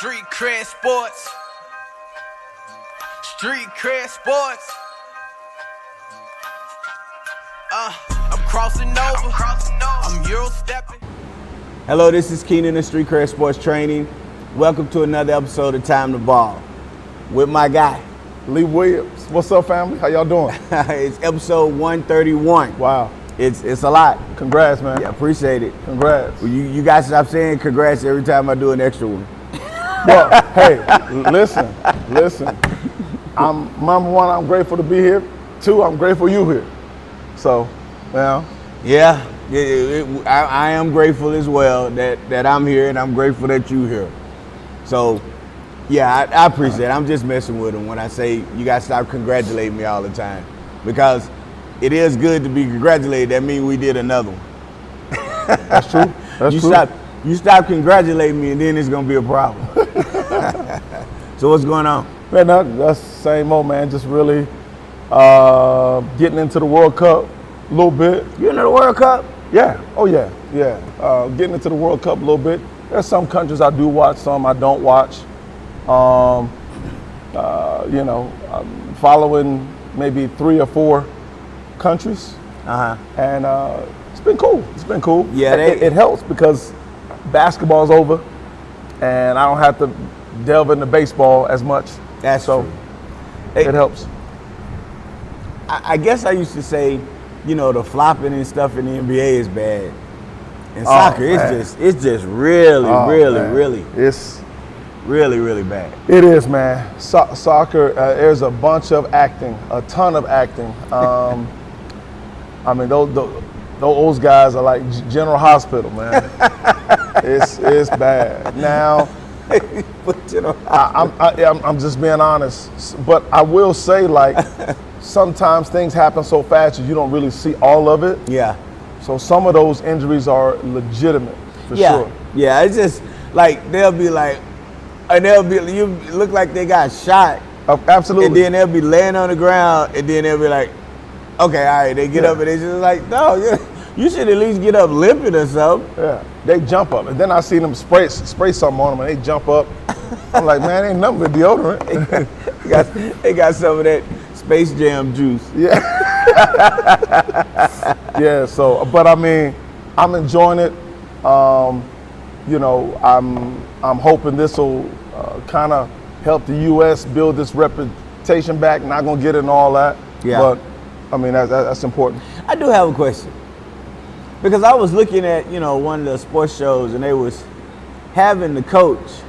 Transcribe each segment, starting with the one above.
Street cred sports. Street cred sports. I'm crossing over. I'm Euro stepping. Hello, this is Keenan in Street Cred Sports Training. Welcome to another episode of Time to Ball with my guy, Lee Williams. What's up, family? How y'all doing? It's episode 131. Wow. It's a lot. Congrats, man. Yeah, appreciate it. Congrats. Well, you guys stop saying congrats every time I do an extra one. Well, hey, listen. Number one, I'm grateful to be here. Two, I'm grateful you here. So, now. Yeah, I am grateful as well that I'm here, and I'm grateful that you're here. So, yeah, I appreciate it. I'm just messing with them when I say you got to stop congratulating me all the time, because it is good to be congratulated. That means we did another one. That's true. That's true. You stop congratulating me, and then it's going to be a problem. So what's going on? Man, that's the same old, man. Just really getting into the World Cup a little bit. You into the World Cup? Yeah. Oh, yeah. Yeah. Getting into the World Cup a little bit. There's some countries I do watch, some I don't watch. I'm following maybe 3 or 4 countries. And it's been cool. It's been cool. Yeah, it helps because basketball's over, and I don't have to delve into baseball as much. That's so true. It helps. I guess I used to say, the flopping and stuff in the NBA is bad. In soccer, it's just really It's really bad. It is, man. Soccer, there's a bunch of acting, a ton of acting. I mean, those guys are like General Hospital, man. It's bad. Now, I'm just being honest, but I will say, like, sometimes things happen so fast that you don't really see all of it. Yeah. So some of those injuries are legitimate, for sure. Yeah, it's just like you look like they got shot. Absolutely. And then they'll be laying on the ground, and then they'll be like, okay, all right, they get up, and they just like, no, you should at least get up limping or something. Yeah, they jump up. And then I see them spray something on them, and they jump up. I'm like, man, ain't nothing but deodorant. they got some of that Space Jam juice. Yeah. Yeah, so, but I mean, I'm enjoying it. I'm hoping this will kind of help the U.S. build this reputation back. Not going to get into all that. Yeah. But, I mean, that's important. I do have a question. Because I was looking at, one of the sports shows, and they was having the coach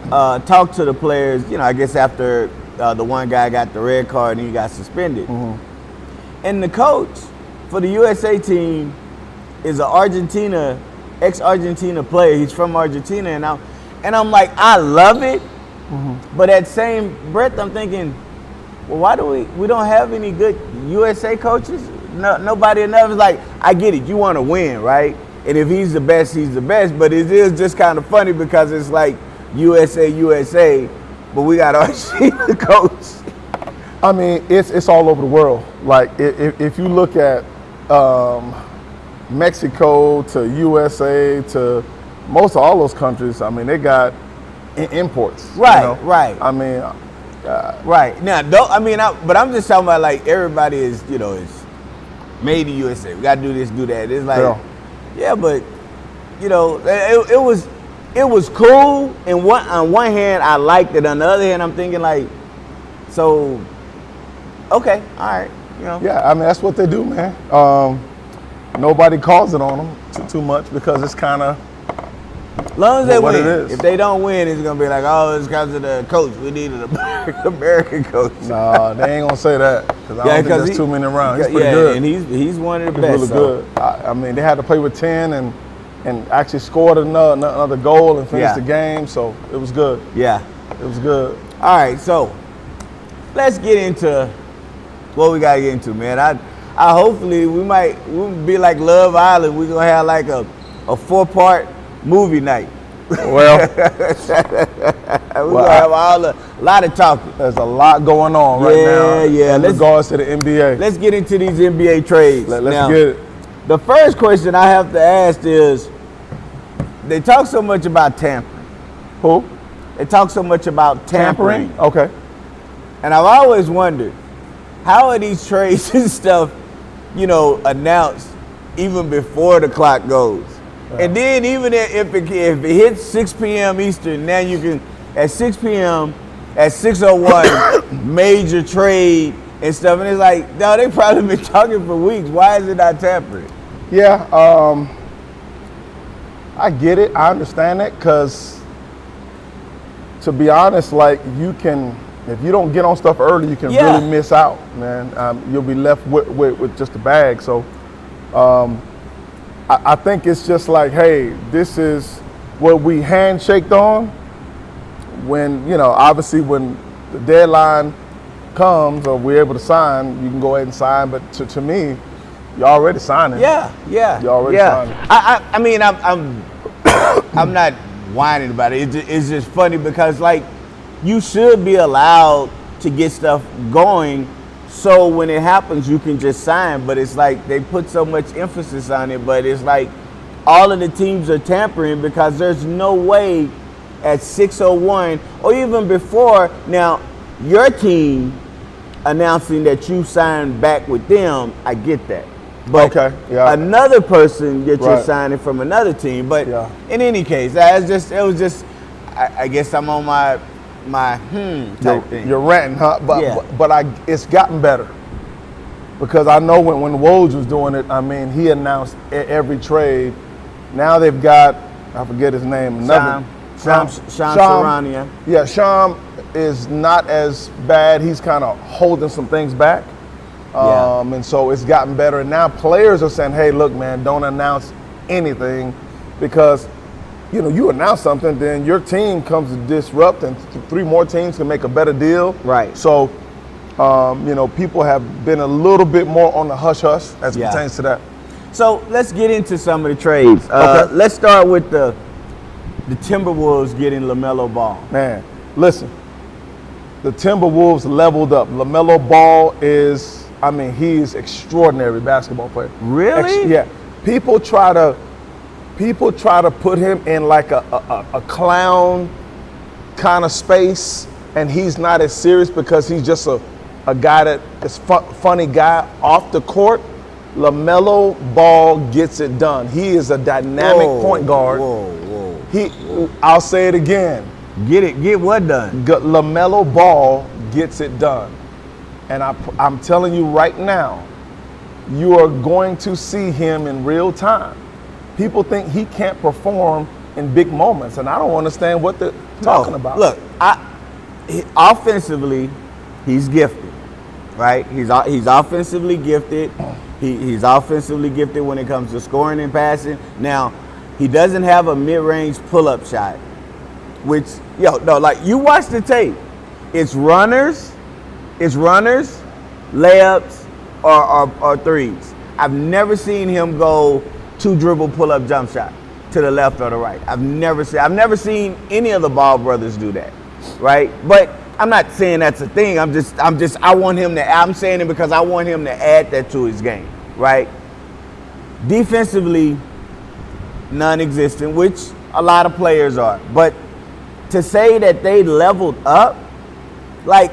talk to the players, I guess after the one guy got the red card and he got suspended. Mm-hmm. And the coach for the USA team is an ex-Argentina player. He's from Argentina, and I'm like, I love it. Mm-hmm. But at the same breath, I'm thinking, well, why do we don't have any good USA coaches? No, nobody enough. It's like, I get it. You want to win, right? And if he's the best, he's the best. But it is just kind of funny because it's like USA, but we got Argentina coach. I mean, it's all over the world. Like, if you look at Mexico to USA to most of all those countries, I mean, they got imports. Right, right. I mean, right. Now, but I'm just talking about, like, everybody is, is made in USA. We got to do this, do that. It's like, yeah, but, it was cool. And on one hand, I liked it. On the other hand, I'm thinking, like, so, okay, all right, Yeah, I mean, that's what they do, man. Nobody calls it on them too much because it's kind of as long as they what win. it is. If they don't win, it's going to be like, oh, it's because of the coach. We needed an American coach. Nah, they ain't going to say that because I don't think there's too many around. He's pretty good. And he's one of the He's best. really good. I mean, they had to play with 10 and actually scored another goal and finished the game, so it was good. Yeah. It was good. All right, so let's get into what we got to get into, man. I hopefully we'll be like Love Island. We're going to have like a 4-part movie night. Well, we're going to have a lot of talking. There's a lot going on right now in regards to the NBA. Let's get into these NBA trades. Let's get it. The first question I have to ask is, they talk so much about tampering. Who? They talk so much about tampering. Okay. And I've always wondered, how are these trades and stuff, announced even before the clock goes? Yeah. And then even if it hits 6 p.m. Eastern, now you can, at 6 p.m., at 6:01, major trade and stuff. And it's like, no, they probably been talking for weeks. Why is it not tampering? Yeah, I get it. I understand it because, to be honest, like if you don't get on stuff early, you can really miss out, man. You'll be left with just a bag. So I think it's just like, hey, this is what we handshaked on when, obviously when the deadline comes or we're able to sign, you can go ahead and sign. But to me, you're already signing. Yeah. You're already signing. I mean, I'm not whining about it. It's just funny because, like, you should be allowed to get stuff going so when it happens you can just sign. But it's like they put so much emphasis on it, but it's like all of the teams are tampering because there's no way at 6:01 or even before. Now, your team announcing that you signed back with them, I get that. But another person that you're signing from another team. But in any case, it was just I guess I'm on my type thing. You're ranting, huh? But it's gotten better. Because I know when Woj was doing it, I mean, he announced every trade. Now they've got, I forget his name, Sham Charania. Yeah, Sham is not as bad. He's kind of holding some things back. And so it's gotten better. And now players are saying, hey, look, man, don't announce anything because, you announce something, then your team comes to disrupt and 3 more teams can make a better deal. Right. So, people have been a little bit more on the hush-hush as it pertains to that. So let's get into some of the trades. Let's start with the Timberwolves getting LaMelo Ball. Man, listen, the Timberwolves leveled up. LaMelo Ball is, he is extraordinary basketball player. Really? Yeah. People try to put him in like a clown kind of space, and he's not as serious because he's just a guy that is funny guy off the court. LaMelo Ball gets it done. He is a dynamic point guard. I'll say it again. Get what done? LaMelo Ball gets it done. And I'm telling you right now, you are going to see him in real time. People think he can't perform in big moments, and I don't understand what they're talking about. Look, offensively, he's gifted, right? He's offensively gifted. He's offensively gifted when it comes to scoring and passing. Now, he doesn't have a mid-range pull-up shot, which, you watch the tape. It's runners, layups, or threes. I've never seen him go 2-dribble pull-up jump shot to the left or the right. I've never seen any of the Ball brothers do that, right? But I'm not saying that's a thing. I'm saying it because I want him to add that to his game, right? Defensively, non-existent, which a lot of players are. But to say that they leveled up, like,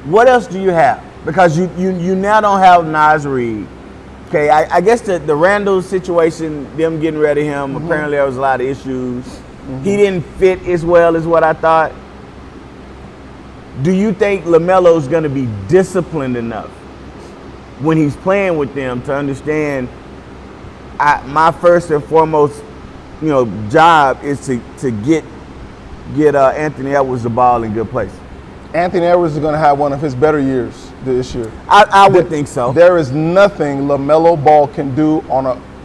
what else do you have? Because you now don't have Naz Reid. Okay, I guess the Randall situation, them getting rid of him, apparently there was a lot of issues. He didn't fit as well as what I thought. Do you think LaMelo's going to be disciplined enough when he's playing with them to understand my first and foremost, job is to get Anthony Edwards the ball in good place? Anthony Edwards is going to have one of his better years this year. I would think so. There is nothing LaMelo Ball can do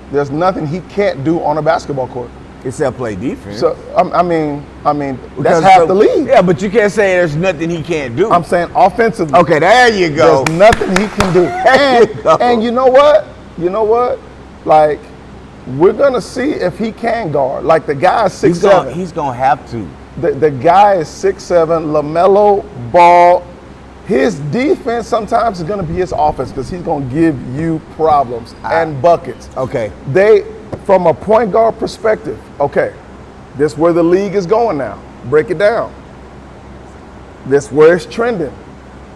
there's nothing he can't do on a basketball court. Except play defense. So I mean, that's half the league. Yeah, but you can't say there's nothing he can't do. I'm saying offensively. Okay, there you go. There's nothing he can do. And you know what? Like, we're gonna see if he can guard. Like, the guy is 6'7". He's gonna have to. The guy is 6'7". LaMelo Ball. His defense sometimes is gonna be his offense because he's gonna give you problems and buckets. Okay. From a point guard perspective, This is where the league is going now. Break it down. This is where it's trending.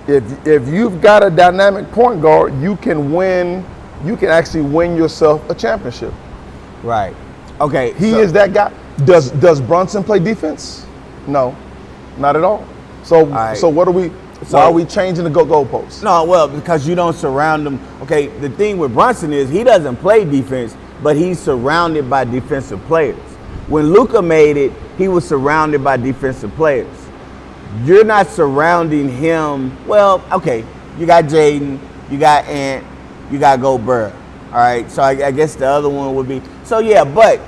If you've got a dynamic point guard, you can win. You can actually win yourself a championship. Right. Okay. He is that guy. Does Brunson play defense? No, not at all. So right. so what are we? Why are we changing the goalposts? No, well, because you don't surround him. Okay, the thing with Brunson is he doesn't play defense, but he's surrounded by defensive players. When Luka made it, he was surrounded by defensive players. You're not surrounding him. Well, okay, you got Jaylen, you got Ant, you got Gobert. All right, so I guess the other one would be. So, yeah, but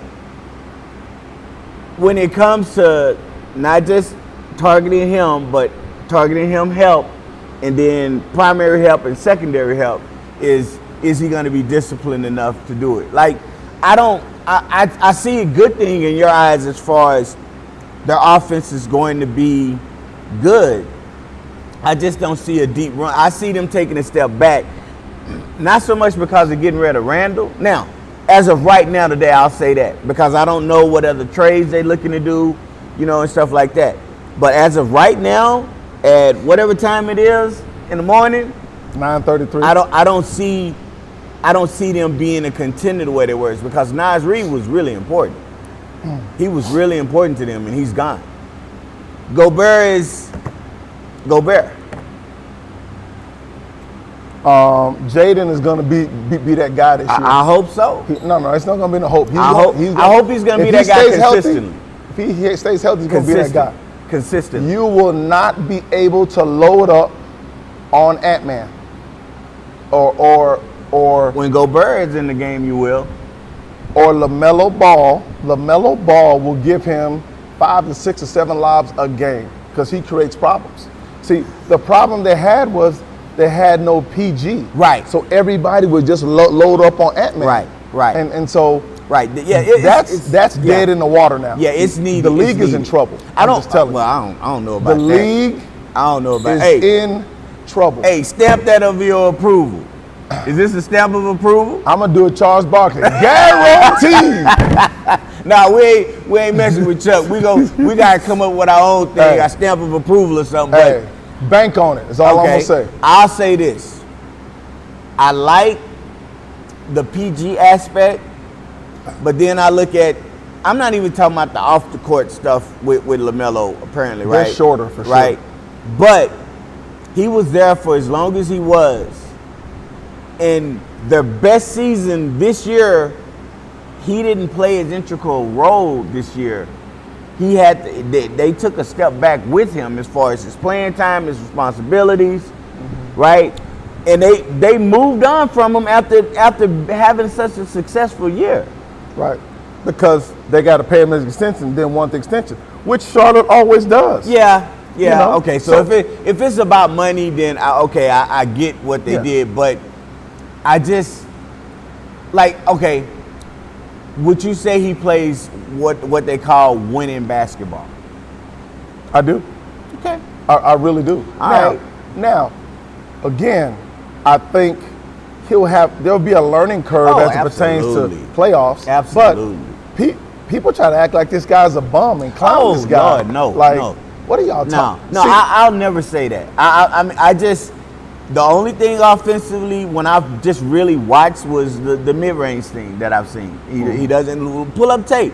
when it comes to not just targeting him, but targeting him help, and then primary help and secondary help, is he going to be disciplined enough to do it? Like, I see a good thing in your eyes as far as their offense is going to be good. I just don't see a deep run. I see them taking a step back, not so much because of getting rid of Randall. Now, as of right now today, I'll say that because I don't know what other trades they're looking to do, and stuff like that. But as of right now, at whatever time it is in the morning, 9:33. I don't see them being a contender the way they were, because Naz Reid was really important. He was really important to them, and he's gone. Gobert is Gobert. Jaylen is going to be that guy this year. I hope so. No, it's not going to be no hope. I hope he's going to be that guy consistently. If he stays healthy, he's going to be that guy. Consistent. You will not be able to load up on Ant-Man or when Gobert is in the game, you will. Or LaMelo Ball. LaMelo Ball will give him 5 to 6 or 7 lobs a game because he creates problems. See, the problem they had was they had no PG. Right. So everybody would just load up on Ant-Man. Right. And so right. Yeah. That's dead in the water now. Yeah, it's needed. The league is in trouble. I don't know about that. The league I don't know about is in trouble. Hey, stamp that of your approval. Is this a stamp of approval? I'm gonna do a Charles Barkley. Guaranteed. Nah, we ain't messing with Chuck. We gotta come up with our own thing, a stamp of approval or something. Hey, bank on it. That's all I'm gonna say. I'll say this. I like the PG aspect, but then I look at, I'm not even talking about the off the court stuff with LaMelo, apparently, right? They're shorter for sure. Right. But he was there for as long as he was. In their best season this year, he didn't play his integral role this year. They took a step back with him as far as his playing time, his responsibilities, right? And they moved on from him after having such a successful year. Right. Because they got to pay him his extension, then want the extension, which Charlotte always does. Yeah. Okay. So if it's about money, then I get what they did, but I just okay. Would you say he plays what they call winning basketball? I do. Okay. I really do. Now, again, I think there'll be a learning curve as it pertains to playoffs. Absolutely. But people try to act like this guy's a bum and clown this guy. Lord, no. What are y'all talking? No, I'll never say that. I just, the only thing offensively when I've just really watched was the mid-range thing that I've seen. He doesn't pull up tape.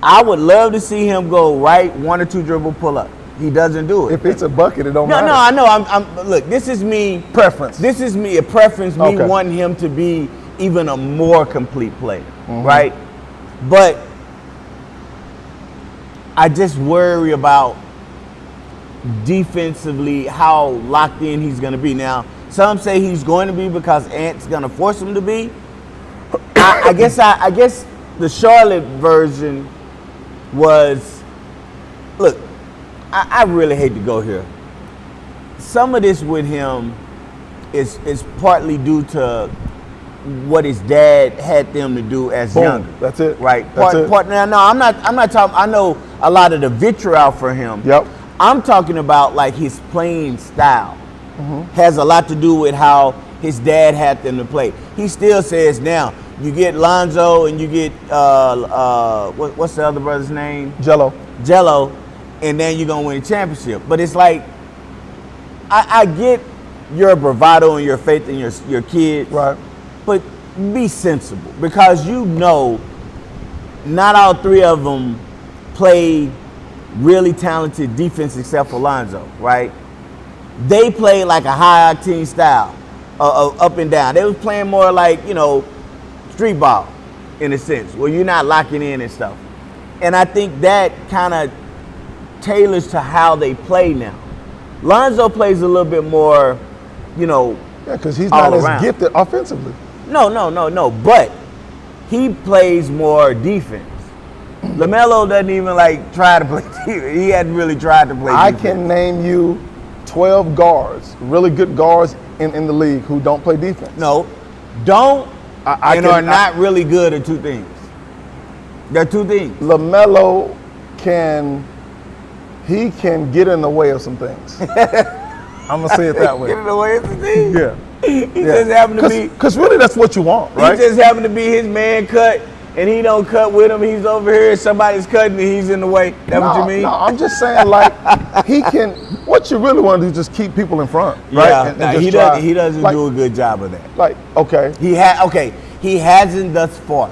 I would love to see him go right 1 or 2 dribble pull up. He doesn't do it. If it's a bucket, it don't matter. No, I know. Look, this is me. Preference. This is me, a preference, me wanting him to be even a more complete player, right? But I just worry about defensively how locked in he's going to be. Now, some say he's going to be because Ant's going to force him to be. I guess the Charlotte version was, look, I really hate to go here. Some of this with him is partly due to what his dad had them to do as younger. That's it. Right. That's it. Now, I'm not talking. I know a lot of the vitriol for him. Yep. I'm talking about like his playing style has a lot to do with how his dad had them to play. He still says now, you get Lonzo and you get what's the other brother's name? Jello, and then you're gonna win a championship. But it's like I get your bravado and your faith in your kids, Right. but be sensible because you know not all three of them play really talented defense except for Lonzo, right? They play like a high octane style of up and down. They was playing more like, street ball in a sense, where you're not locking in and stuff. And I think that kind of tailors to how they play now. Lonzo plays a little bit more, Yeah, because he's all not around. as gifted offensively. No. But he plays more defense. LaMelo doesn't even try to play defense. He hadn't really tried to play I defense. can name you 12 guards, really good guards in the league who don't play defense. No, don't are not really good at two things. They're two things. LaMelo can get in the way of some things. I'm gonna say it that way. Get in the way of the thing. Yeah. He just happened to be. Because really, that's what you want, right? He just happened to be his man cut, and he don't cut with him. He's over here. Somebody's cutting, and he's in the way. That what you mean? No, I'm just saying, he can. What you really want to do is just keep people in front, right? Yeah, And nah, just he doesn't do a good job of that. Okay. He hasn't thus far.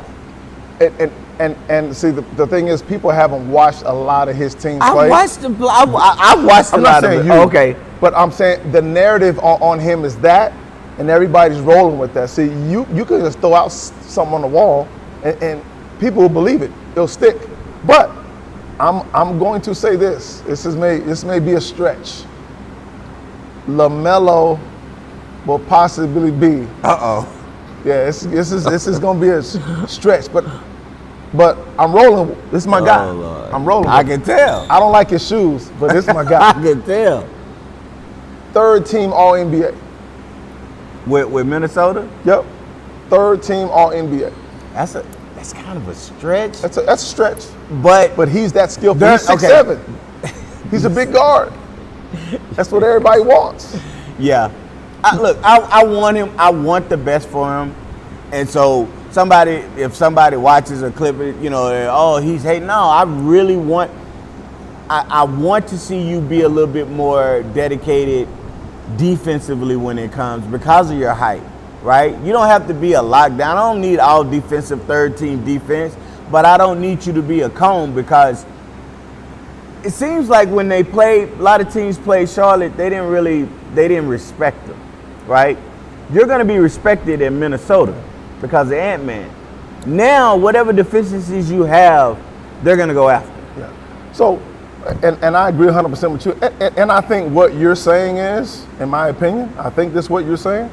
And see, the thing is, people haven't watched a lot of his teams play. I watched a I'm not lot of saying it. you. Okay. But I'm saying the narrative on him is that, and everybody's rolling with that. See, you could just throw out something on the wall, and people will believe it. It'll stick. But I'm going to say this. This may be a stretch. LaMelo will possibly be. Yeah, this is going to be a stretch, but I'm rolling. This is my guy. Lord. I'm rolling. I can tell. I don't like his shoes, but this is my guy. I can tell. Third team All NBA. With Minnesota? Yep. Third team All NBA. That's kind of a stretch. That's a stretch. But he's that skillful. He's 6'7". He's a big guard. That's what everybody wants. Yeah. I want him. I want the best for him. And so if somebody watches a clip, he's hating. No, I really want. I want to see you be a little bit more dedicated defensively when it comes because of your height, right? You don't have to be a lockdown. I don't need all defensive third team defense, but I don't need you to be a cone because it seems like when they played, a lot of teams played Charlotte, they didn't respect them, right? You're going to be respected in Minnesota because of Ant-Man. Now, whatever deficiencies you have, they're going to go after. Yeah. So, and I agree 100% with you. And I think what you're saying is, in my opinion, I think this is what you're saying.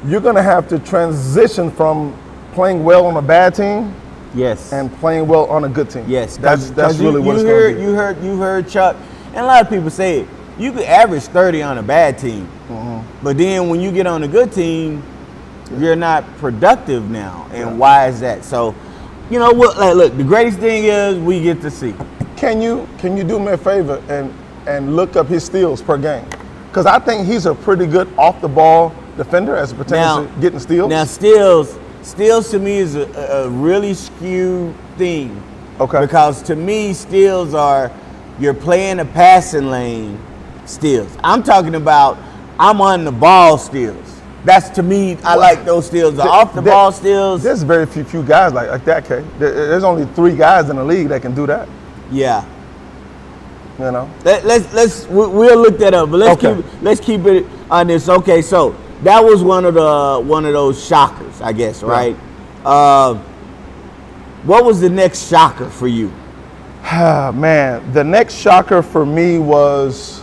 You're going to have to transition from playing well on a bad team, yes, and playing well on a good team. Yes, that's really what it's going to be. You heard Chuck, and a lot of people say it. You could average 30 on a bad team, but then when you get on a good team, you're not productive now. And why is that? So, look, the greatest thing is we get to see. Can you do me a favor and look up his steals per game? Because I think he's a pretty good off the ball defender as it pertains to getting steals. Now steals to me is a really skewed thing. Okay. Because to me, steals are you're playing a passing lane steals. I'm talking about I'm on the ball steals. That's to me, I like those steals. The off the ball steals. There's very few guys like that, Kay. There's only 3 guys in the league that can do that. Yeah. We'll look that up, but let's keep it on this. Okay, so that was one of those shockers, I guess, right? What was the next shocker for you? Man, the next shocker for me was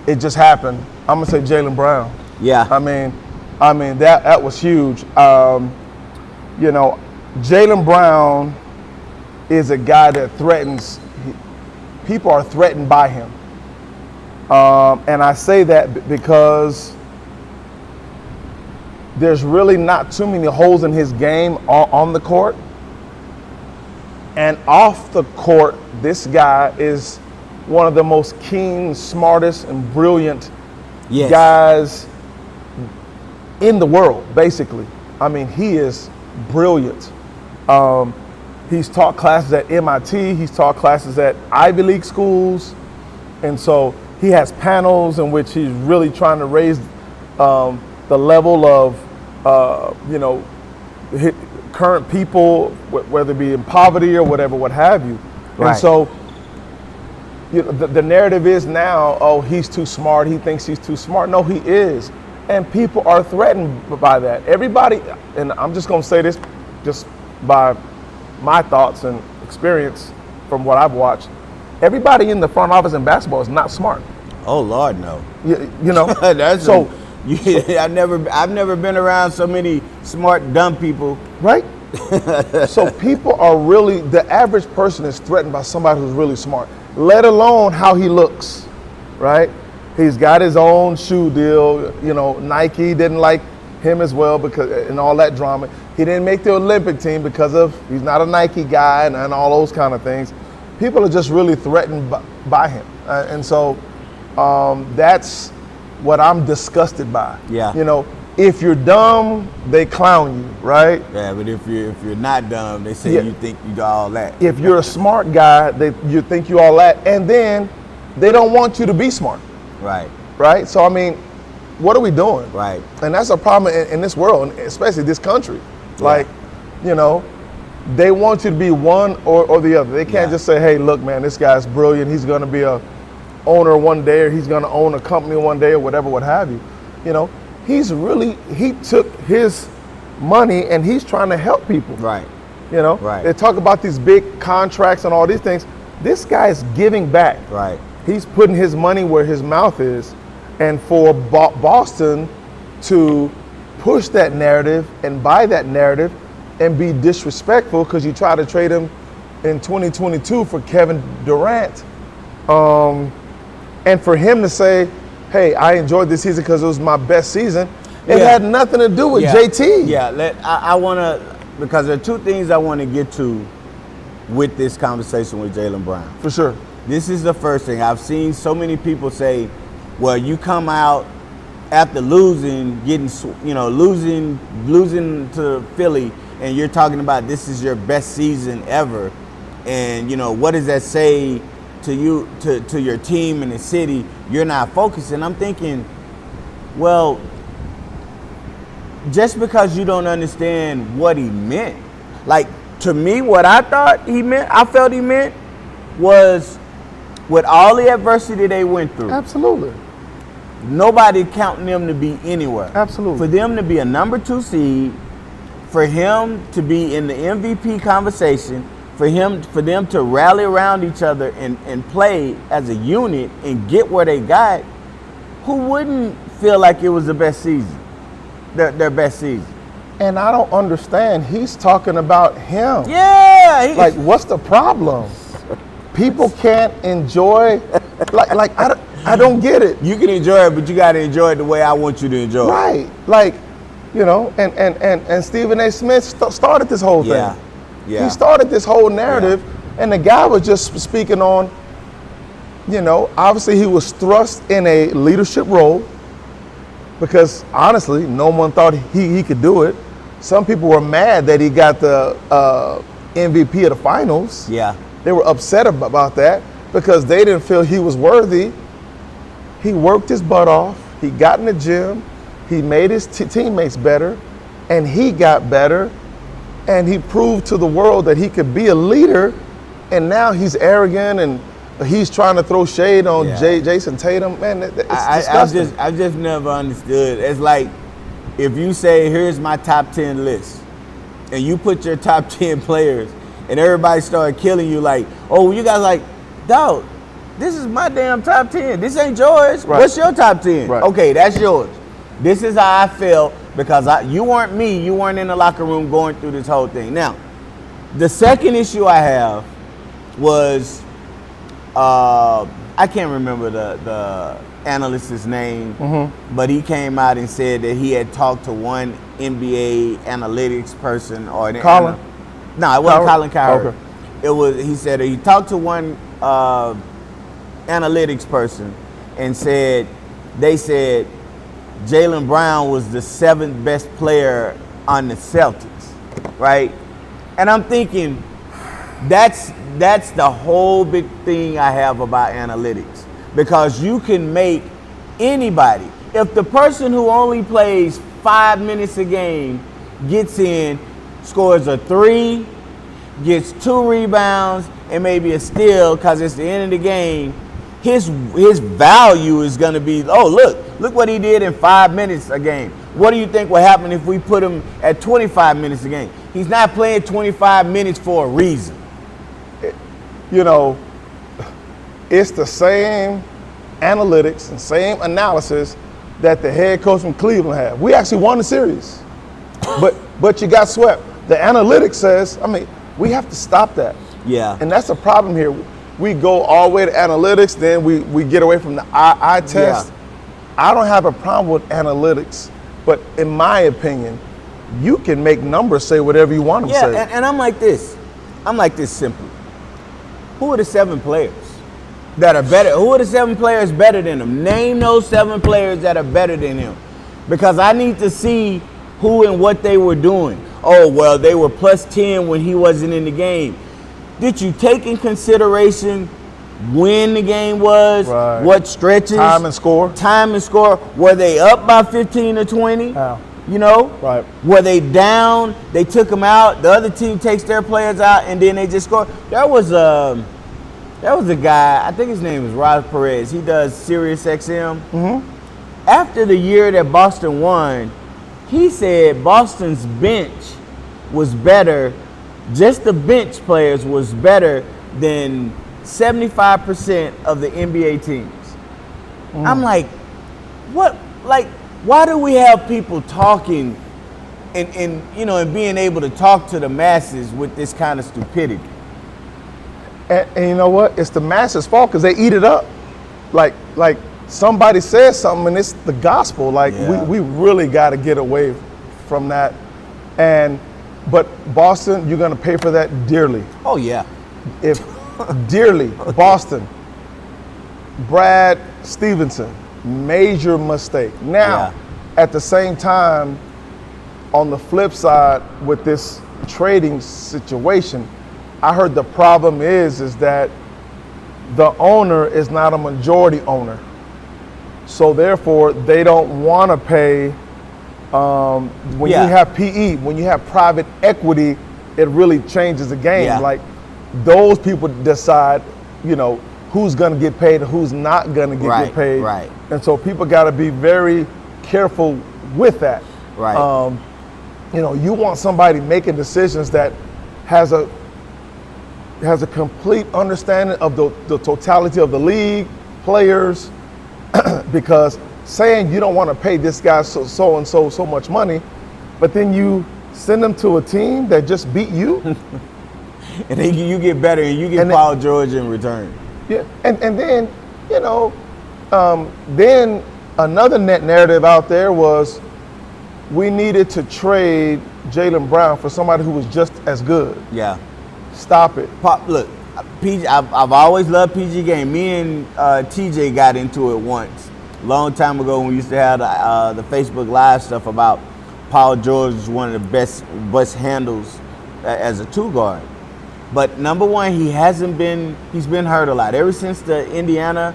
it just happened. I'm gonna say Jaylen Brown. Yeah. I mean that was huge. Jaylen Brown is a guy that threatens. People are threatened by him, and I say that because there's really not too many holes in his game on the court, and off the court, this guy is one of the most keen, smartest, and brilliant guys in the world, basically. I mean, he is brilliant. He's taught classes at MIT. He's taught classes at Ivy League schools. And so he has panels in which he's really trying to raise the level of, current people, whether it be in poverty or whatever, what have you. Right. And so the narrative is now, oh, he's too smart. He thinks he's too smart. No, he is. And people are threatened by that. Everybody, and I'm just going to say this just by my thoughts and experience from what I've watched, everybody in the front office in basketball is not smart. Oh Lord, no. You know, I've never been around so many smart dumb people. Right. So people are really, the average person is threatened by somebody who's really smart, let alone how he looks. Right. He's got his own shoe deal. You know, Nike didn't like him as well because and all that drama. He didn't make the Olympic team because of he's not a Nike guy and all those kind of things. People are just really threatened by him, and so that's what I'm disgusted by. Yeah. You know, if you're dumb, they clown you, right? Yeah, but if you're not dumb, they say you think you do all that. If you're a smart guy, you think you all that, and then they don't want you to be smart. Right. Right. So I mean, what are we doing? Right. And that's a problem in this world, especially this country. Yeah. Like, you know, they want you to be one or the other. They can't just say, hey, look, man, this guy's brilliant. He's going to be a owner one day, or he's going to own a company one day, or whatever, what have you. You know, he took his money and he's trying to help people. Right. You know, right. They talk about these big contracts and all these things. This guy is giving back. Right. He's putting his money where his mouth is. And for Boston to push that narrative and buy that narrative and be disrespectful because you try to trade him in 2022 for Kevin Durant, and for him to say, hey, I enjoyed this season because it was my best season, it had nothing to do with JT. Yeah, I want to, because there are two things I want to get to with this conversation with Jaylen Brown. For sure. This is the first thing. I've seen so many people say, well, you come out after losing, losing to Philly, and you're talking about this is your best season ever. And, you know, what does that say to you, to your team and the city? You're not focused. And I'm thinking, well, just because you don't understand what he meant, like, to me, what I felt he meant was with all the adversity they went through. Absolutely. Nobody counting them to be anywhere. Absolutely. For them to be a number 2 seed, for him to be in the MVP conversation, for them to rally around each other and play as a unit and get where they got, who wouldn't feel like it was the best season, their best season? And I don't understand. He's talking about him. Yeah. Like, what's the problem? People can't enjoy, I don't get it. You can enjoy it, but you got to enjoy it the way I want you to enjoy it. Right. Like, you know, and Stephen A. Smith started this whole thing. Yeah. He started this whole narrative, and the guy was just speaking on, you know, obviously he was thrust in a leadership role because, honestly, no one thought he could do it. Some people were mad that he got the MVP of the finals. Yeah. They were upset about that because they didn't feel he was worthy. He worked his butt off. He got in the gym. He made his teammates better, and he got better, and he proved to the world that he could be a leader. And now he's arrogant and he's trying to throw shade on Jason Tatum. Man, it's disgusting. I just never understood. It's like if you say, here's my top 10 list, and you put your top 10 players, and everybody started killing you like, oh, you guys like, dog, this is my damn top 10. This ain't yours. Right. What's your top 10? Right. Okay, that's yours. This is how I felt because you weren't me. You weren't in the locker room going through this whole thing. Now, the second issue I have was, I can't remember the analyst's name, but he came out and said that he had talked to one NBA analytics person no, it wasn't Colin Cowherd. Okay. He said he talked to one analytics person and they said Jaylen Brown was the 7th best player on the Celtics, right? And I'm thinking that's the whole big thing I have about analytics, because you can make anybody, if the person who only plays 5 minutes a game gets in, scores a 3, gets 2 rebounds, and maybe a steal because it's the end of the game, his value is going to be, oh, look what he did in 5 minutes a game. What do you think will happen if we put him at 25 minutes a game? He's not playing 25 minutes for a reason. You know, it's the same analytics and same analysis that the head coach from Cleveland had. We actually won the series, but you got swept. The analytics says, we have to stop that. Yeah. And that's the problem here. We go all the way to analytics, then we get away from the eye test. Yeah. I don't have a problem with analytics, but in my opinion, you can make numbers say whatever you want them to say. Yeah, and I'm like this. Simply. Who are the 7 players that are better? Who are the 7 players better than him? Name those 7 players that are better than him. Because I need to see who and what they were doing. Oh, well, they were plus 10 when he wasn't in the game. Did you take in consideration when the game was, right, what stretches? Time and score. Were they up by 15 or 20? Yeah. You know? Right. Were they down? They took them out. The other team takes their players out, and then they just score. There was a guy, I think his name is Rob Perez. He does Sirius XM. Mm-hmm. After the year that Boston won, he said Boston's bench was better, just the bench players was better than 75% of the NBA teams. I'm like, what? Like, why do we have people talking and being able to talk to the masses with this kind of stupidity? And you know what? It's the masses' fault because they eat it up. Like somebody says something and it's the gospel. Like, yeah, we really got to get away from that. But Boston, you're going to pay for that dearly. Oh, yeah. Dearly. Boston. Brad Stevenson, major mistake. Now, at the same time, on the flip side with this trading situation, I heard the problem is that the owner is not a majority owner. So therefore, they don't want to pay. When you have PE, when you have private equity, it really changes the game. Yeah. Like, those people decide, who's going to get paid and who's not going to get paid. Right. And so people got to be very careful with that. Right. You want somebody making decisions that has a complete understanding of the totality of the league, players, because saying you don't want to pay this guy so and so much money, but then you send them to a team that just beat you. And then you get better and you get Paul George in return. Yeah, and then, then another net narrative out there was we needed to trade Jaylen Brown for somebody who was just as good. Yeah. Stop it. Look, PG, I've always loved PG game. Me and TJ got into it once, long time ago, when we used to have the Facebook Live stuff about Paul George is one of the best handles as a 2 guard. But number one, he's been hurt a lot. Ever since the Indiana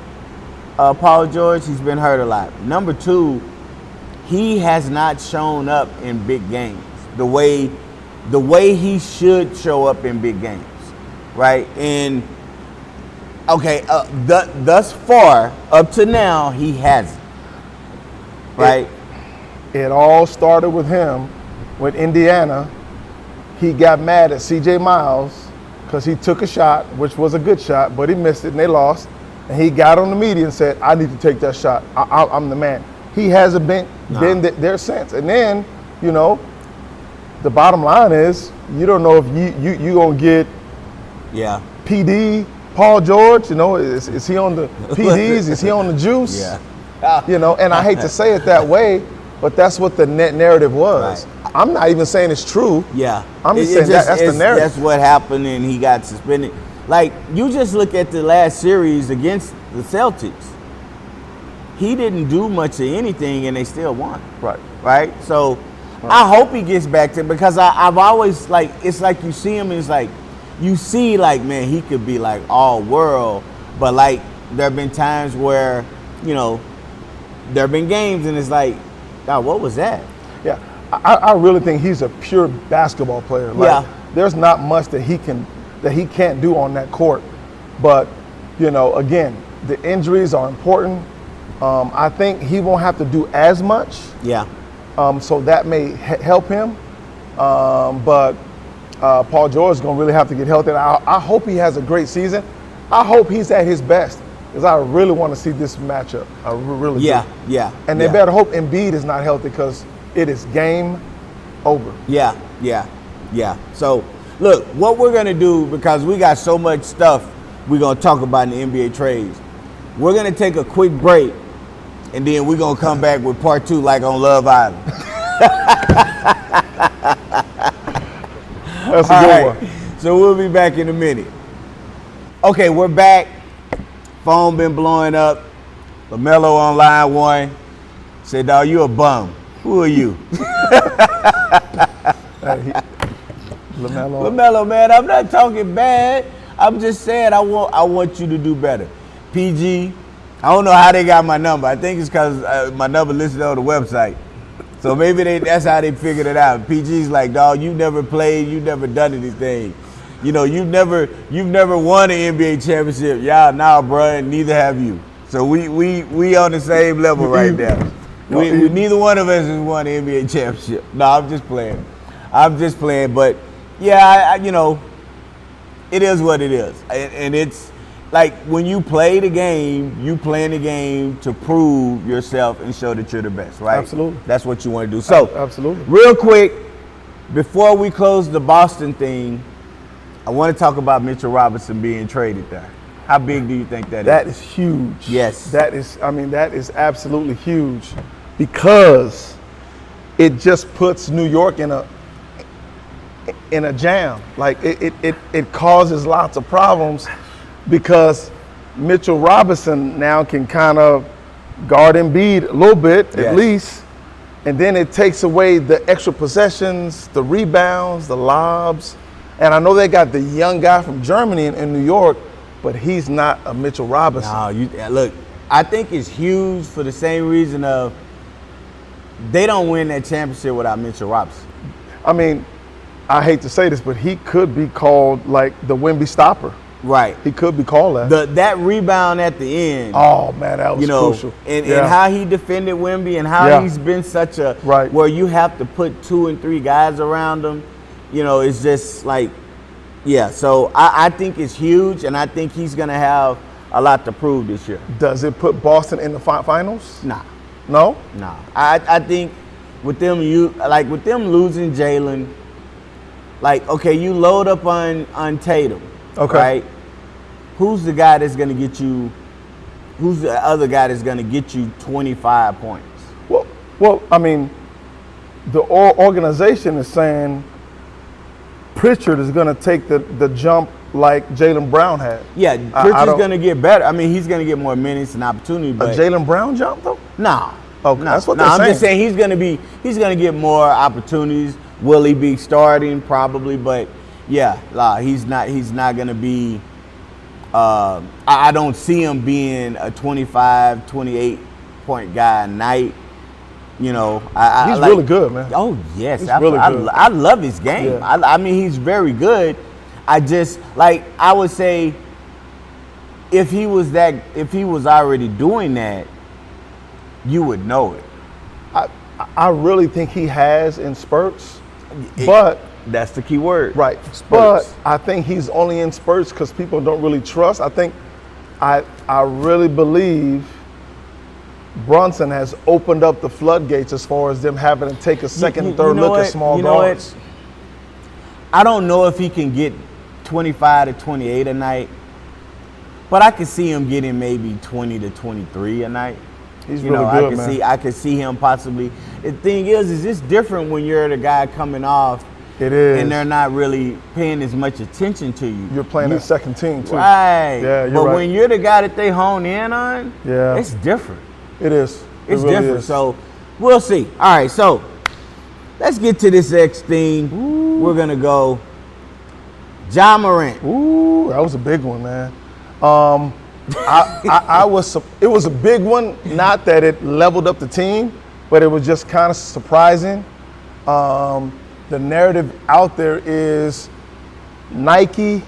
Paul George, he's been hurt a lot. Number 2, he has not shown up in big games the way he should show up in big games, right? And thus far, up to now, he hasn't, right? It all started with him with Indiana. He got mad at C.J. Miles because he took a shot, which was a good shot, but he missed it and they lost. And he got on the media and said, I need to take that shot. I'm the man. He hasn't been there since. And then, the bottom line is you don't know if you going to get PD, Paul George, is he on the PDs? Is he on the juice? Yeah. And I hate to say it that way, but that's what the net narrative was. Right. I'm not even saying it's true. Yeah. I'm just saying that's the narrative. That's what happened, and he got suspended. Like, you just look at the last series against the Celtics. He didn't do much of anything, and they still won. Right. Right? So, I hope he gets back to, because I've always, like, it's like you see him and it's like, you see, like, man, he could be like all world, but like there have been times where, you know, there have been games and it's like, God, what was that? Yeah, I really think he's a pure basketball player. Like, there's not much that he can't do on that court. But, you know, again, the injuries are important. I think he won't have to do as much. Yeah. So that may help him. But Paul George is going to really have to get healthy. I hope he has a great season. I hope he's at his best, because I really want to see this matchup. I really do. Yeah. And they better hope Embiid is not healthy, because it is game over. Yeah. So, look, what we're going to do, because we got so much stuff we're going to talk about in the NBA trades, we're going to take a quick break, and then we're going to come back with part 2 like on Love Island. That's a good one. So we'll be back in a minute. Okay, we're back. Phone been blowing up. LaMelo on line 1. Said, dawg, you a bum. Who are you? LaMelo, man, I'm not talking bad. I'm just saying I want you to do better. PG, I don't know how they got my number. I think it's because my number listed on the website. So maybe that's how they figured it out. PG's like, dawg, you never played, you never done anything. You know, you've never won an NBA championship. Yeah, nah, bro, and neither have you. So we on the same level right now. Neither one of us has won an NBA championship. No, I'm just playing. But yeah, you know, it is what it is, and it's like when you play the game, you playing the game to prove yourself and show that you're the best, right? Absolutely. That's what you want to do. So, absolutely. Real quick, before we close the Boston thing, I want to talk about Mitchell Robinson being traded there. How big do you think that is? That is huge. Yes. That is absolutely huge, because it just puts New York in a jam. Like it causes lots of problems, because Mitchell Robinson now can kind of guard Embiid a little bit, at least, and then it takes away the extra possessions, the rebounds, the lobs. And I know they got the young guy from Germany in New York, but he's not a Mitchell Robinson. No, look, I think it's huge for the same reason of they don't win that championship without Mitchell Robinson. I mean, I hate to say this, but he could be called like the Wemby stopper. Right. He could be called that. That rebound at the end. Oh, man, that was crucial. And how he defended Wemby, and how he's been such a where you have to put 2 and 3 guys around him. You know, it's just like, so I think it's huge, and I think he's going to have a lot to prove this year. Does it put Boston in the finals? Nah. No? Nah. I think with them losing Jaylen, like, okay, you load up on Tatum, right? Who's the guy that's going to get you, who's the other guy that's going to get you 25 points? Well, I mean, the organization is saying Pritchard is going to take the jump like Jaylen Brown had. Yeah, Pritchard's going to get better. I mean, he's going to get more minutes and opportunity. But a Jaylen Brown jump, though? Nah. Okay, that's what they're saying. I'm just saying he's going to get more opportunities. Will he be starting? Probably, but he's not going to be. I don't see him being a 25, 28 point guy a night. You know, he's really good, man. Oh yes, he's really good. I love his game. Yeah. I mean, he's very good. I just I would say if he was already doing that, you would know it. I really think he has in spurts, but that's the key word, right? Spurts. But I think he's only in spurts because people don't really trust. I think I really believe Brunson has opened up the floodgates as far as them having to take a second and third look at small guards. I don't know if he can get 25 to 28 a night, but I could see him getting maybe 20 to 23 a night. He's really good, man. I could see him possibly. The thing is it's different when you're the guy coming off. It is. And they're not really paying as much attention to you. You're playing that second team, too. Right. Yeah, but when you're the guy that they hone in on, it's different. It is. It's really different. So we'll see. All right, so let's get to this next thing. Ooh. We're gonna go Ja Morant. Ooh, that was a big one, man. It was a big one. Not that it leveled up the team, but it was just kind of surprising. The narrative out there is Nike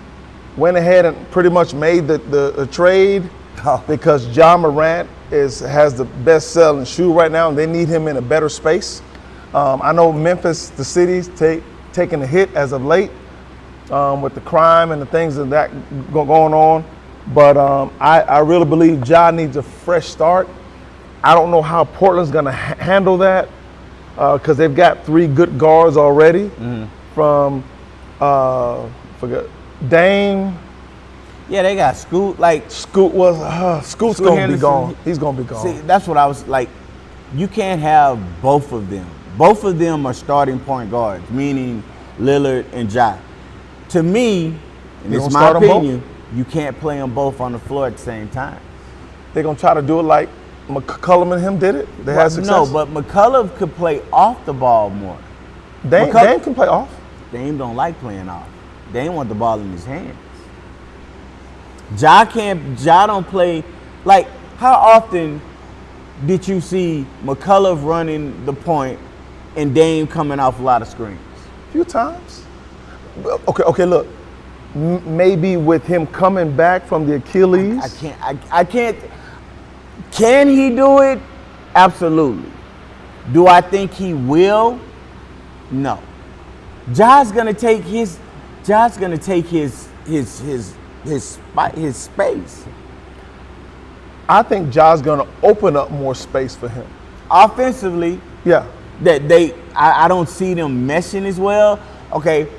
went ahead and pretty much made the trade because Ja Morant has the best selling shoe right now, and they need him in a better space. I know Memphis, the city's taking a hit as of late with the crime and the things that going on. But I really believe Ja needs a fresh start. I don't know how Portland's going to handle that because they've got 3 good guards already from Dame. Yeah, they got Scoot. Scoot's going to be gone. He's going to be gone. See, that's what I was like. You can't have both of them. Both of them are starting point guards, meaning Lillard and Ja. To me, and it's my opinion, you can't play them both on the floor at the same time. They're going to try to do it like McCollum and him did it? They had success? No, but McCollum could play off the ball more. Dame can play off. Dame don't like playing off. Dame want the ball in his hands. Ja don't play. Like, how often did you see McCollum running the point and Dame coming off a lot of screens? A few times. Okay, look. Maybe with him coming back from the Achilles. I can't. Can he do it? Absolutely. Do I think he will? No. Ja's gonna take his space. I think Ja's gonna open up more space for him. Offensively, yeah. I don't see them meshing as well. Okay,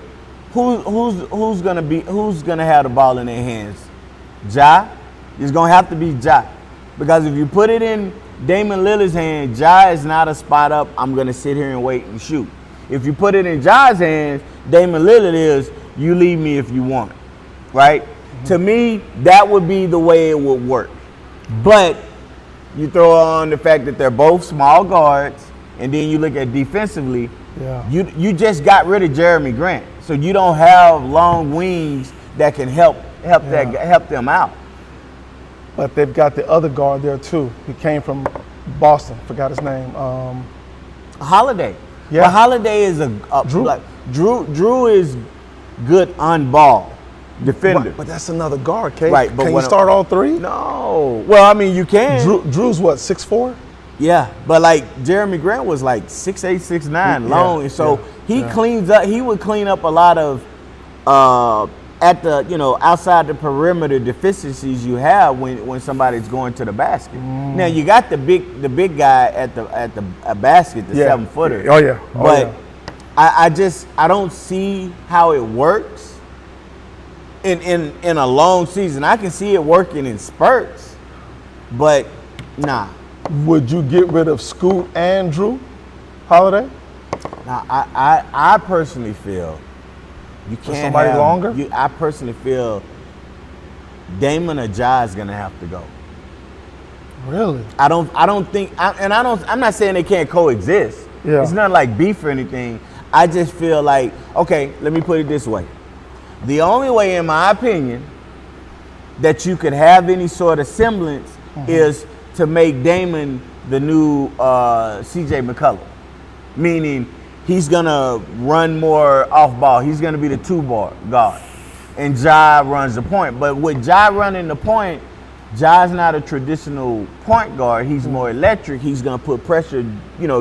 who's gonna have the ball in their hands? Ja? It's gonna have to be Ja. Because if you put it in Damian Lillard's hand, Ja is not a spot up, I'm gonna sit here and wait and shoot. If you put it in Ja's hands, Damian Lillard is, you leave me if you want, right? Mm-hmm. To me, that would be the way it would work. But you throw on the fact that they're both small guards, and then you look at defensively, you just got rid of Jeremy Grant. So you don't have long wings that can help them out. But they've got the other guard there too. He came from Boston. Forgot his name. Holiday. Yeah. But Holiday is Drew is good on ball defender. But that's another guard, Kate. Right. But can you start all 3? No. Well, I mean, you can. Drew's what, 6'4"? Yeah, but like Jeremy Grant was like 6'8", 6'9", long, and so he cleans up. He would clean up a lot of at the outside the perimeter deficiencies you have when somebody's going to the basket. Now you got the big guy at the basket, the 7-footer. Oh yeah. But I don't see how it works in a long season. I can see it working in spurts, but nah. Would you get rid of Scoot and Drew Holiday? Now, I personally feel you can't somebody have, longer. I personally feel Damon or Ja is gonna have to go. Really? I'm not saying they can't coexist. Yeah. It's not like beef or anything. I just feel like, okay, let me put it this way. The only way, in my opinion, that you could have any sort of semblance is to make Damon the new C.J. McCollum, meaning he's gonna run more off ball. He's gonna be the 2-bar guard, and Ja runs the point. But with Ja running the point, Ja's not a traditional point guard. He's more electric. He's gonna put pressure,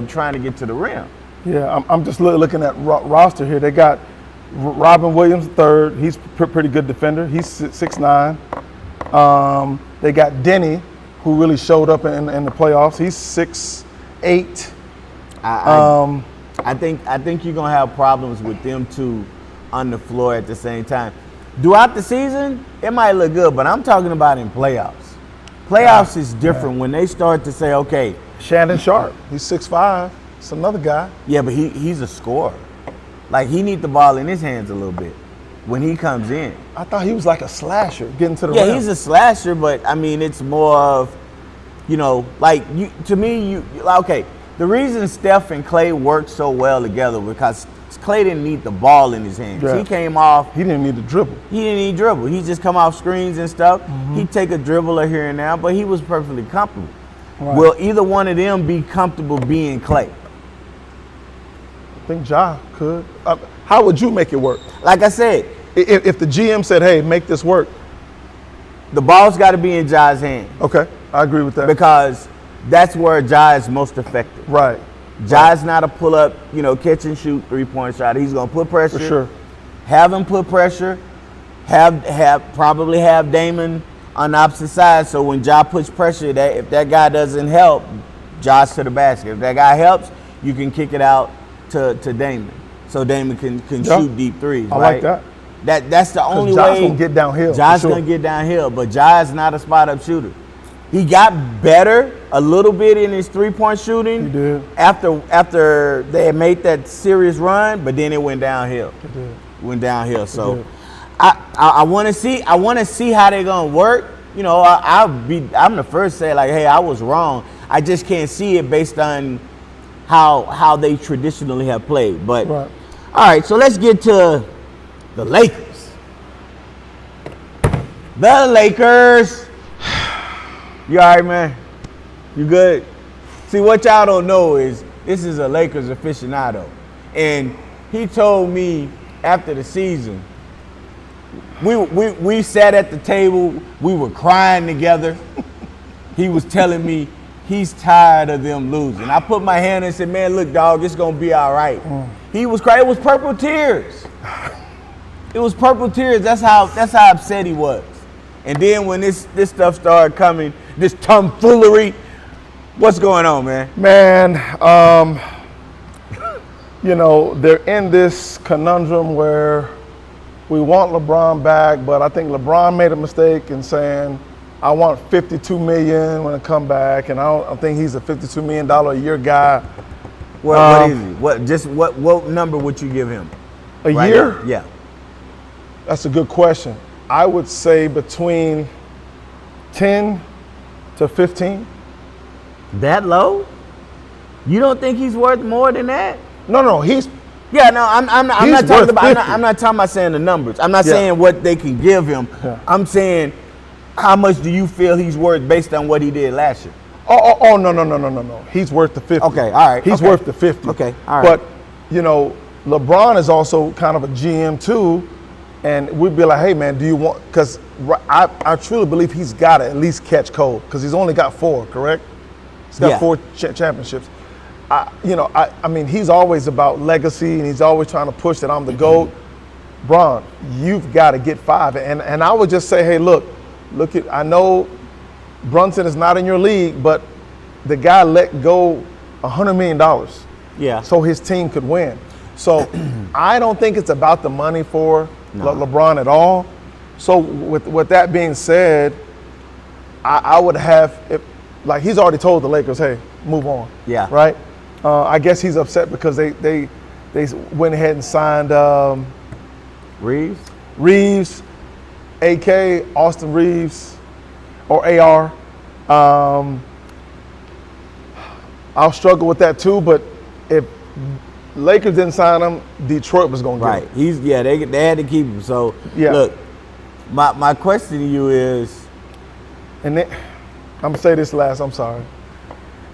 trying to get to the rim. Yeah, I'm just looking at roster here. They got Robin Williams III. He's pretty good defender. He's 6'9". They got Denny, who really showed up in the playoffs. He's 6'8". I think you're gonna have problems with them two on the floor at the same time. Throughout the season, it might look good, but I'm talking about in playoffs. Playoffs is different when they start to say, okay. Shannon Sharp, he's 6'5". It's another guy. Yeah, but he's a scorer. Like, he needs the ball in his hands a little bit when he comes in. I thought he was like a slasher, getting to the rim. Yeah, he's a slasher, but I mean, it's more of, okay, the reason Steph and Clay worked so well together because Clay didn't need the ball in his hands. Yeah. He came off. He didn't need to dribble. He didn't need dribble. He just come off screens and stuff. He'd take a dribbler here and there, but he was perfectly comfortable. Right. Will either one of them be comfortable being Clay? I think Ja could. How would you make it work? Like I said, If the GM said, hey, make this work. the ball's got to be in Ja's hand Okay, I agree with that. because that's where Ja is most effective. Right. Ja's not a pull-up, catch and shoot three-point shot. He's gonna put pressure. For sure. Have him put pressure. Probably have Damon on the opposite side. So when Ja puts pressure, that if that guy doesn't help, Ja's to the basket. If that guy helps, you can kick it out to Damon, so Damon can Yeah. shoot deep threes. I right? like that. That's the only Ja's way. gonna get downhill. for Ja's sure. gonna get downhill, but Ja is not a spot-up shooter. He got better a little bit in his three-point shooting. He did. After they had made that serious run, but then it went downhill. He did. Went downhill. So did. I want to see how they're gonna work. I'm the first to say like, hey, I was wrong. I just can't see it based on how they traditionally have played. But Right. all right, so let's get to the Lakers. The Lakers. You all right, man? You good? See, what y'all don't know is this is a Lakers aficionado. And he told me after the season, we sat at the table, we were crying together. He was telling me he's tired of them losing. I put my hand and said, man, look, dog, it's going to be all right. He was crying. It was purple tears. It was purple tears. That's how upset he was. And then when this stuff started coming, this tomfoolery, what's going on, man? Man, they're in this conundrum where we want LeBron back, but I think LeBron made a mistake in saying, I want $52 million when I come back, and I don't think he's a $52 million a year guy. What is he? What number would you give him? A right year? now? Yeah. That's a good question. I would say between 10 to 15. That low? You don't think he's worth more than that? No, he's Yeah, no, I'm not He's talking worth about. 50. I'm not talking about saying the numbers. I'm not Yeah. saying what they can give him. Yeah. I'm saying how much do you feel he's worth based on what he did last year? Oh, no. He's worth the 50. Okay, all right. He's okay. worth the 50. Okay, all right. But, LeBron is also kind of a GM too. And we'd be like, hey, man, do you want – because I truly believe he's got to at least catch cold because he's only got 4, correct? He's got 4 championships. I mean, he's always about legacy and he's always trying to push that I'm the GOAT. Bron, you've got to get 5. And I would just say, hey, look – I know Brunson is not in your league, but the guy let go $100 million Yeah. so his team could win. So I don't think it's about the money for LeBron at all. So with that being said, I would have – he's already told the Lakers, hey, move on. Yeah. Right? I guess he's upset because they went ahead and signed Reeves, AK, Austin Reeves, or AR. I'll struggle with that too, but if Lakers didn't sign him, Detroit was going to get him. Right. They had to keep him. So, look, my question to you is. And then, I'm going to say this last, I'm sorry.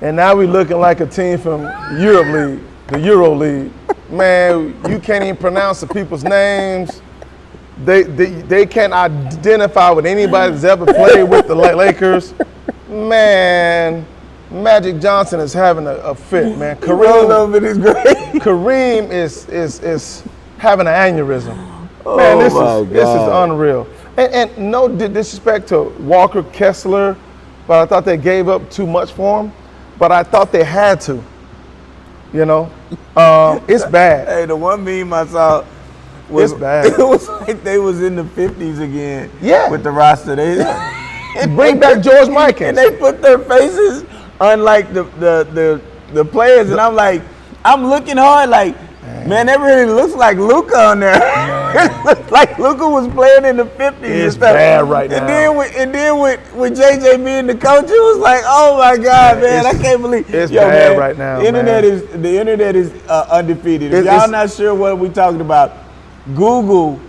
And now we're looking like a team from Europe League, the Euro League. Man, you can't even pronounce the people's names. They can't identify with anybody that's ever played with the Lakers. Man, Magic Johnson is having a fit, man. Kareem is having an aneurysm. Man, this is unreal. And no disrespect to Walker Kessler, but I thought they gave up too much for him. But I thought they had to. It's bad. Hey, the one meme I saw was it's bad. It was like they was in the 50s again. Yeah. With the roster. Bring back George Mikan. And they put their faces on like the players, and I'm like, I'm looking hard like, man, that really looks like Luka on there. it looked like Luka was playing in the 50s. It's and stuff. bad right now. And then with JJ being the coach, it was like, oh my God, man, I can't believe it's bad right now. The internet is undefeated. If y'all not sure what we're talking about, Google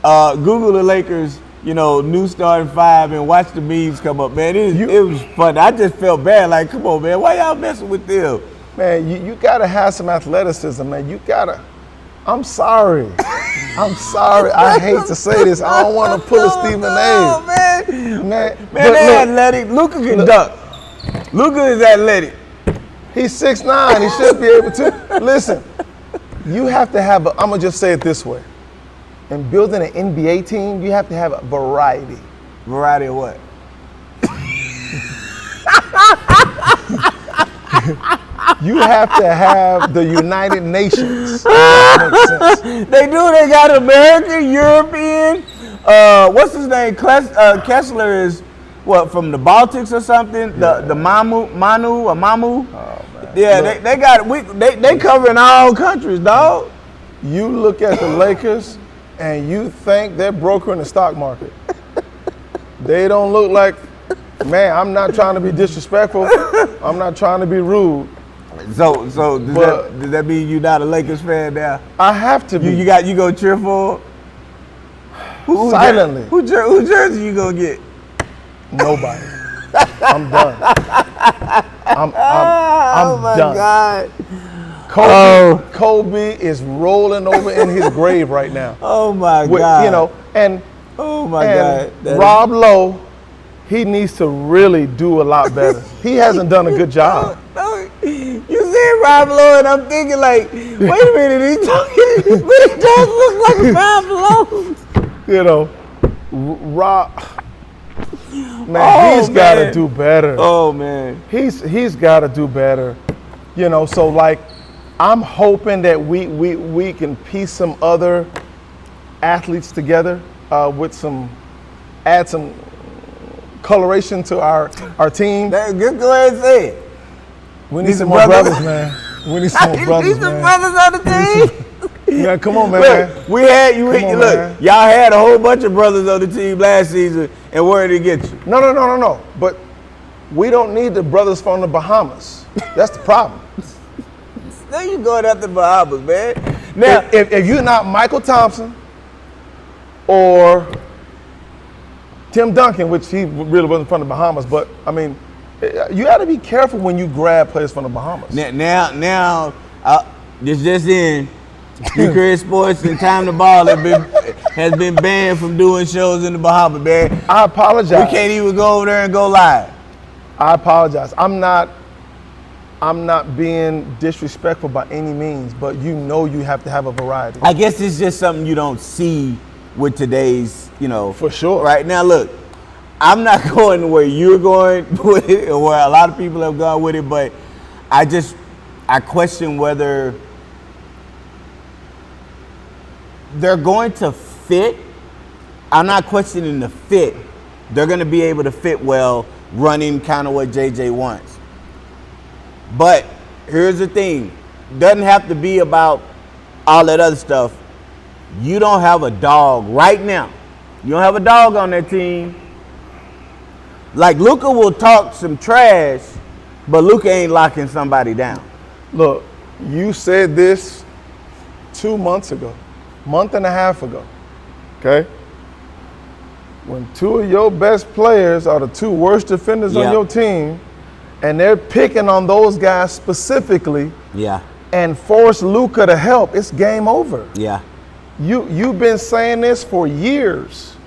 the Lakers, new starting five, and watch the memes come up, man. It was fun. I just felt bad. Like, come on, man, why y'all messing with them? Man, you gotta have some athleticism, man. You gotta. I'm sorry. I hate to say this. I don't want to pull a Stephen A. Man, they're athletic. Luka can dunk. Luka is athletic. He's 6'9". He should be able to. Listen, you have to have. I'm gonna just say it this way. In building an NBA team, you have to have a variety. Variety of what? You have to have the United Nations. That makes sense. They do. They got American, European. What's his name? Kessler is what, from the Baltics or something? Yeah. The Manu. Oh, man. Yeah, Look, they got they covering all countries, dog. You look at the Lakers and you think they're brokering the stock market. They don't look like. Man, I'm not trying to be disrespectful. I'm not trying to be rude. So does that mean you're not a Lakers fan now? I have to be. You go cheer for? Silently. Who jersey you gonna get? Nobody. I'm done. I'm Oh my done. God. Kobe is rolling over in his grave right now. Oh my God. And oh my God. Rob Lowe, he needs to really do a lot better. He hasn't done a good job. You said Rob Lowe, and I'm thinking like, wait a minute, he does look like Rob Lowe. Rob, man, he's got to do better. Oh man, he's got to do better. So like, I'm hoping that we can piece some other athletes together with add some coloration to our team. Just go ahead and say it. We need some more brothers, man. We need some more brothers, man. Need some brothers on the team. Yeah, come on, man. Look, y'all had a whole bunch of brothers on the team last season, and where did it get you? No. But we don't need the brothers from the Bahamas. That's the problem. Now you going after the Bahamas, man. Now, if you're not Michael Thompson or Tim Duncan, which he really wasn't from the Bahamas, but I mean, you got to be careful when you grab players from the Bahamas. Now, just in, Create Sports and Time to Ball has been banned from doing shows in the Bahamas, man. I apologize. We can't even go over there and go live. I apologize. I'm not being disrespectful by any means, but you have to have a variety. I guess it's just something you don't see with today's, For sure. Right now, look, I'm not going where you're going with it or where a lot of people have gone with it, but I question whether they're going to fit. I'm not questioning the fit. They're going to be able to fit well running kind of what JJ wants. But here's the thing. Doesn't have to be about all that other stuff. You don't have a dog right now. You don't have a dog on that team. Like, Luka will talk some trash, but Luka ain't locking somebody down. Look, you said this 2 months ago, month and a half ago, okay? When two of your best players are the two worst defenders on your team, and they're picking on those guys specifically, and force Luka to help, it's game over. You've been saying this for years.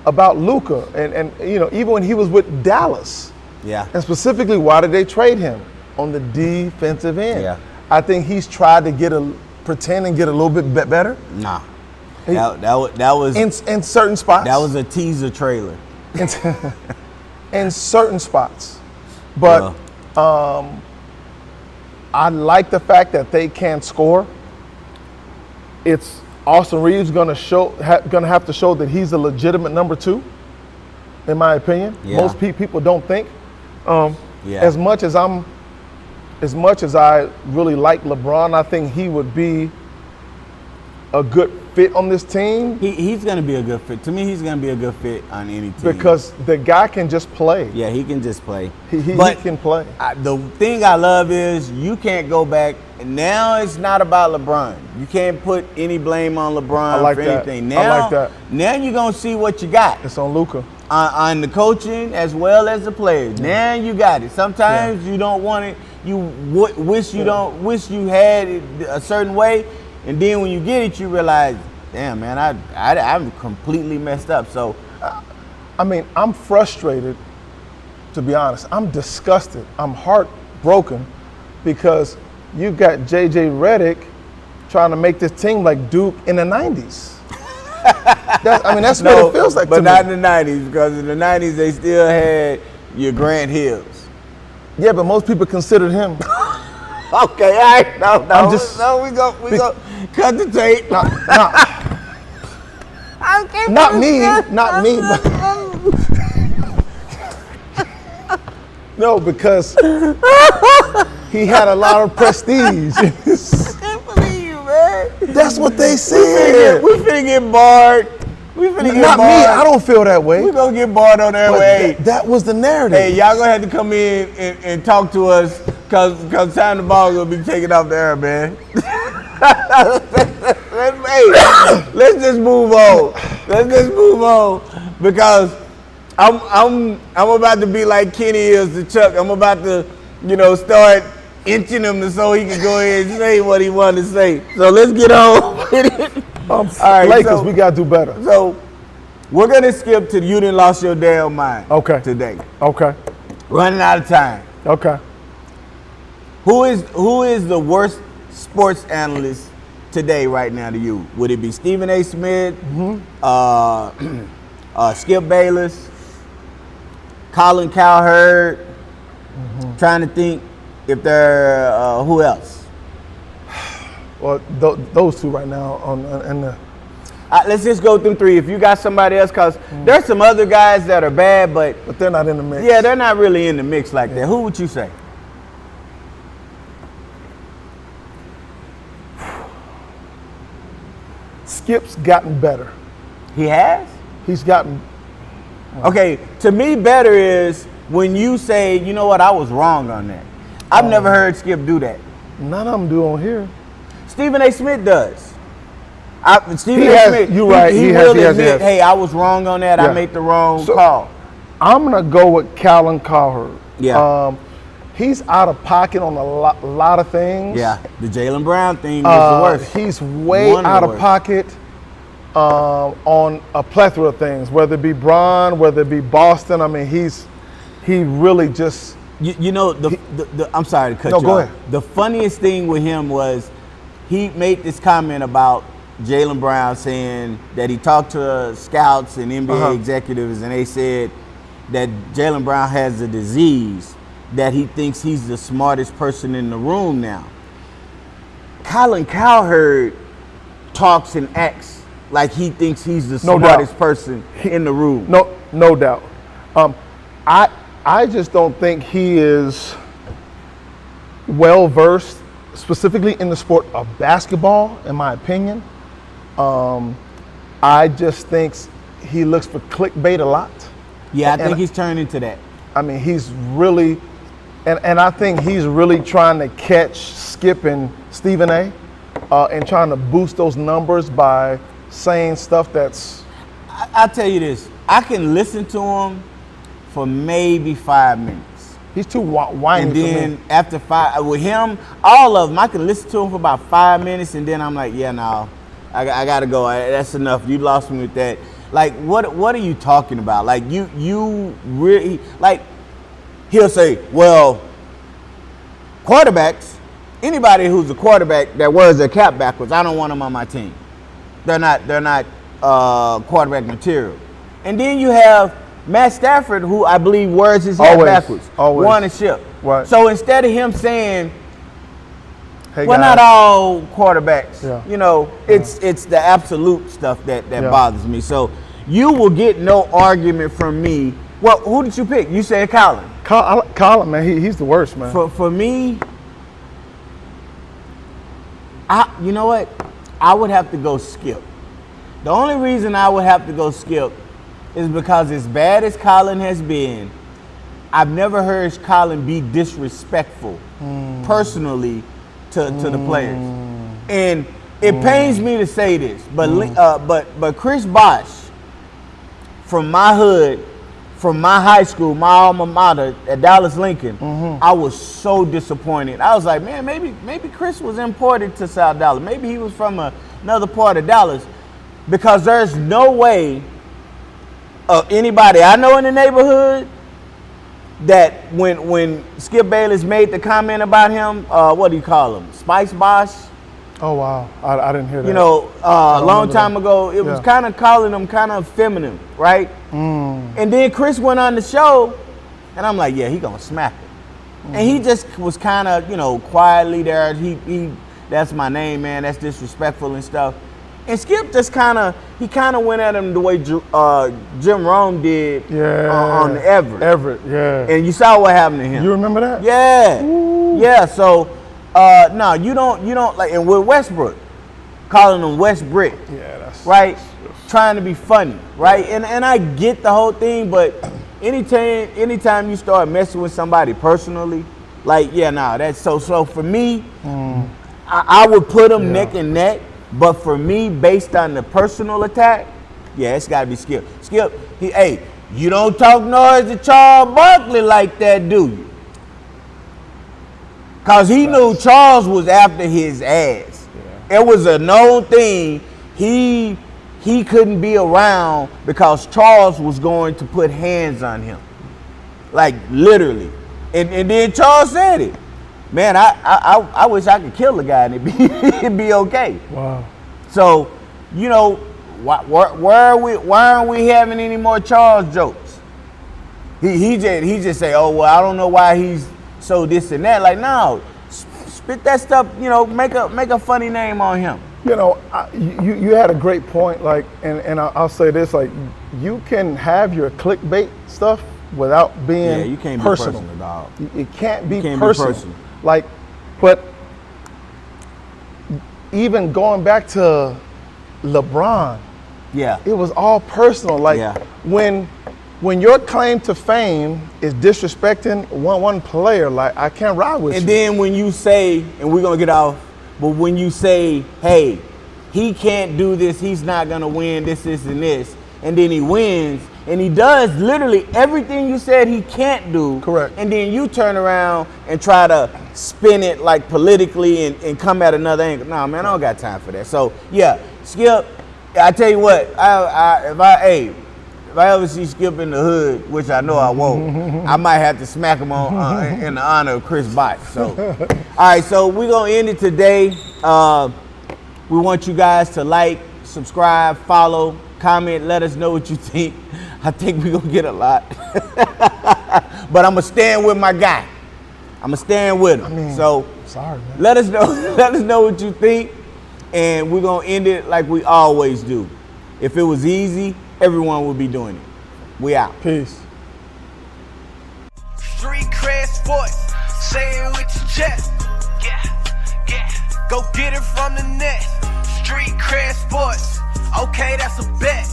About Luka, and even when he was with Dallas. And specifically, why did they trade him? On the defensive end. I think he's tried to pretend and get a little bit better. Nah. That was in certain spots. That was a teaser trailer. In certain spots. But I like the fact that they can score. It's Austin Reeves going to have to show that he's a legitimate number two, in my opinion. Most people don't think. As much as I really like LeBron, I think he would be a good fit on this team He's going to be a good fit. To me, he's going to be a good fit on any team. because the guy can just play. Yeah, he can just play. He But can play. the thing I love is you can't go back. Now it's not about LeBron. You can't put any blame on LeBron like for that. anything. I Now, like that. Now you're going to see what you got It's on Luka. on the coaching as well as the players. Now you got it. Sometimes you don't want it. You wish you had it a certain way, and then when you get it, you realize, damn, man, I'm completely messed up. So, I mean, I'm frustrated, to be honest. I'm disgusted. I'm heartbroken because you got J.J. Redick trying to make this team like Duke in the 90s. That's what it feels like to but me. not in the 90s, because in the 90s they still had your Grant Hills. Yeah, but most people considered him. Okay, all right. No, we go cut the tape. Not me. No, because he had a lot of prestige. I can't believe you, man. That's what they said. We finna get barred. Not me. I don't feel that way. We gonna get barred on that way. That was the narrative. Hey, y'all gonna have to come in and talk to us, cause Tmberwolves gonna be taken off the air, man. Let's just move on. Because I'm about to be like Kenny is to Chuck. I'm about to, start inching him so he can go ahead and say what he wanted to say. So let's get on with it. All right, Lakers, we gotta do better. So we're gonna skip to you done lost your damn mind. Today. Okay. Running out of time. Okay. Who is the worst sports analyst today right now to you? Would it be Stephen A. Smith, Skip Bayless, Colin Cowherd? Trying to think if they're who else? Well, those two right now and the. Let's just go through three. If you got somebody else, because there's some other guys that are bad, but they're not in the mix. Yeah, they're not really in the mix like that. Who would you say? Skip's gotten better. He has? He's gotten. Okay, to me, better is when you say, you know what, I was wrong on that. I've never heard Skip do that. None of them do on here. Stephen A. Smith does. Stephen He A. has- Smith, you're right, He he will has. admit, hey, I was wrong on that. Yeah. I made the wrong call. I'm gonna go with Colin Cowherd. Yeah. He's out of pocket on a lot of things. Yeah, the Jaylen Brown thing is the worst. He's way out of pocket on a plethora of things, whether it be Bron, whether it be Boston. I mean, he really just. I'm sorry to cut you go off. ahead. The funniest thing with him was he made this comment about Jaylen Brown, saying that he talked to scouts and NBA executives, and they said that Jaylen Brown has a disease, that he thinks he's the smartest person in the room now. Colin Cowherd talks and acts like he thinks he's the smartest person in the room. No doubt. I just don't think he is well versed specifically in the sport of basketball, in my opinion. I just think he looks for clickbait a lot. Yeah, I think he's turned into that. I mean, he's really, and I think he's really trying to catch Skip and Stephen A. And trying to boost those numbers by saying stuff that's. I'll tell you this. I can listen to him for maybe 5 minutes. He's too whiny. And then for me. after 5, with him, all of them, I can listen to him for about 5 minutes, and then I'm like, yeah, no, I got to go. That's enough. You lost me with that. Like, what are you talking about? Like, you really, like, he'll say, well, quarterbacks, anybody who's a quarterback that wears their cap backwards, I don't want them on my team. They're not quarterback material. And then you have Matt Stafford, who I believe wears his hat backwards. Always. Won a ship. Right. So instead of him saying, hey, well, guys. not all quarterbacks. Yeah. It's the absolute stuff that bothers me. So you will get no argument from me. Well, who did you pick? You said Colin. Colin, man, he's the worst, man. For me, you know what? I would have to go Skip. The only reason I would have to go Skip is because as bad as Colin has been, I've never heard Colin be disrespectful personally to the players. And it pains me to say this, but Chris Bosh from my hood, from my high school, my alma mater at Dallas Lincoln, I was so disappointed. I was like, man, maybe Chris was imported to South Dallas. Maybe he was from another part of Dallas, because there's no way anybody I know in the neighborhood that when Skip Bayless made the comment about him, what do you call him, Spice Bosh? Oh, wow. I didn't hear that. You know, a long time ago, it was kind of calling him kind of feminine, right? And then Chris went on the show, and I'm like, yeah, he gonna smack him. And he just was kind of, you know, quietly there. He that's my name, man. That's disrespectful and stuff. And Skip just kind of went at him the way Jim Rome did on the Everett. Yeah. And you saw what happened to him. You remember that? Yeah. Ooh. Yeah. So no, you don't like. And with Westbrook, calling him West Brick. Yeah, that's right. Trying to be funny, right? And I get the whole thing, but anytime you start messing with somebody personally, like that's so for me. I would put them neck and neck. But for me, based on the personal attack, it's got to be Skip. Skip, you don't talk noise to Charles Barkley like that, do you? Because he knew Charles was after his ass. Yeah. It was a known thing. He couldn't be around because Charles was going to put hands on him. Like, literally. And then Charles said it. Man, I wish I could kill the guy and it'd be okay. Wow. So, you know, why aren't we having any more Charles jokes? He just say, oh, well, I don't know why he's so this and that. Like, no, spit that stuff. You know, make a funny name on him. You know, you had a great point. Like, and I'll say this: like, you can have your clickbait stuff without being you can't personal. Be personal, dog. It can't be personal. Like, but even going back to LeBron, it was all personal. Like when your claim to fame is disrespecting one player, like I can't ride with you. And then when you say, and we're gonna get off, but when you say, hey, he can't do this, he's not gonna win this, and this, and then he wins, and he does literally everything you said he can't do. Correct. And then you turn around and try to spin it like politically and come at another angle. Nah, man, I don't got time for that. So Skip, I tell you what, if I ever see Skip in the hood, which I know I won't, I might have to smack him on in the honor of Chris Bott. So, all right, so we're gonna end it today. We want you guys to like, subscribe, follow, comment, let us know what you think. I think we're gonna get a lot. But I'm gonna stand with my guy. I'm gonna stand with him. I mean, so sorry, man. Let us know what you think, and we're gonna end it like we always do. If it was easy, everyone would be doing it. We out. Peace. Street cred sports, say it with your chest. Yeah. Go get it from the net. Street cred sports, okay, that's a bet.